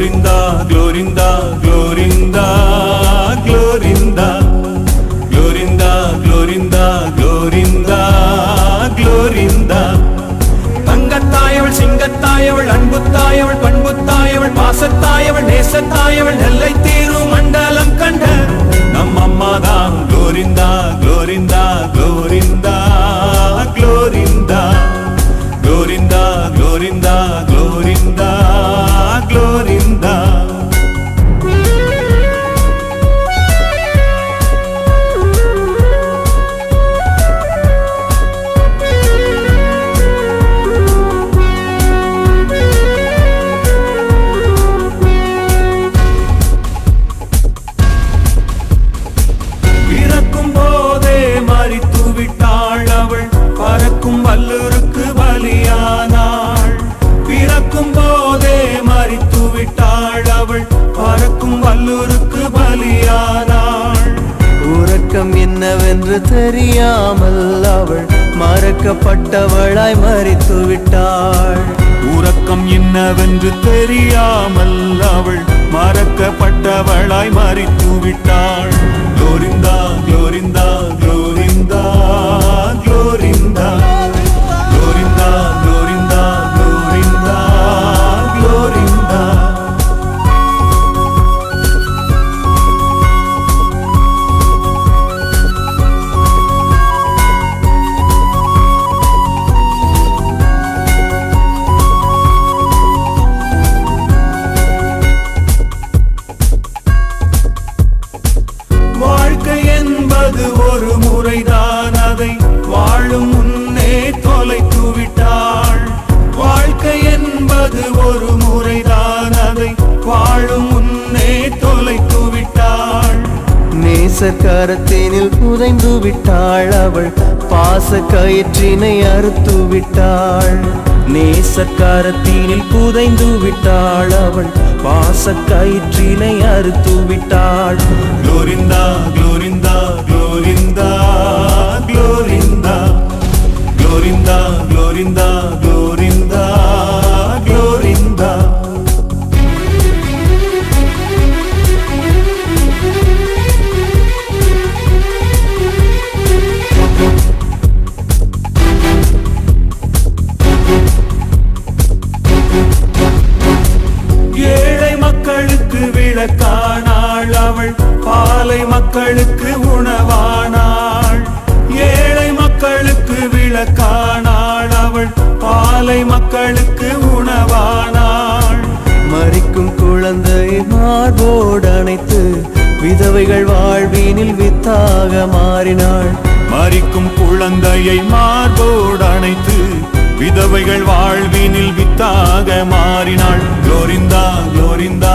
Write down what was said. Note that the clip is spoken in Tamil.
Glorinda, Glorinda, Glorinda, Glorinda, Glorinda, Glorinda, Glorinda, Glorinda. தங்கத்தாயவள் சிங்கத்தாயவள் அன்புத்தாயவள் பண்புத்தாயவள் பாசத்தாயவள் நேசத்தாயவள் நெல்லை தீரும் மண்டலம் கண்ட நம் அம்மாதான் Glorinda, Glorinda, Glorinda, Glorinda, Glorinda, Glorinda, Glorinda, Glorinda. பிறக்கும் போதே மரித்து விட்டாள் அவள் பறக்கும் வல்லூருக்கு பலியானாள். பிறக்கும் போதே மரித்து விட்டாள் அவள் பறக்கும் வல்லூருக்கு பலியானாள். உறக்கம் என்னவென்று தெரியாமல் அவள் மறக்கப்பட்டவளாய் மரித்து விட்டாள். உறக்கம் என்னவென்று தெரியாமல் அவள் மறக்கப்பட்டவளாய் மரித்து விட்டாள். Glorinda, Glorinda, Glorinda, Glorinda, Glorinda, Glorinda, Glorinda, Glorinda. வாழ்க்கை என்பது ஒரு முறைதான், அதை வாழும் முன்னே தொலைத்து விட்டாள். வாழ்க்கை என்பது ஒரு முறைதான், அதை வாழும் முன்னே தொலைத்து விட்டாள். நேசக்கரத்தினில் புதைந்து விட்டாள் அவள் பாச கயிற்றினை அறுத்து விட்டாள். நேசக்கரத்தினில் புதைந்து விட்டாள் அவள் பாச கயிற்றினை அறுத்து விட்டாள். Glorinda, Glorinda, Glorinda, Glorinda, Glorinda, Glorinda, Glorinda, Glorinda. ஏழை மக்களுக்கு விளக்கானாள் அவள் பாலை மக்களுக்கு உணவானாள். ஏழை மக்களுக்கு விளக்கானாள் அவள் பாலை மக்களுக்கு உணவானாள். மரிக்கும் குழந்தை மார்போடு அணைத்து விதவைகள் வாழ்வினில் வித்தாக மாறினாள். மரிக்கும் குழந்தையை மார்போடு அணைத்து விதவைகள் வாழ்வினில் வித்தாக மாறினாள். Glorinda, Glorinda,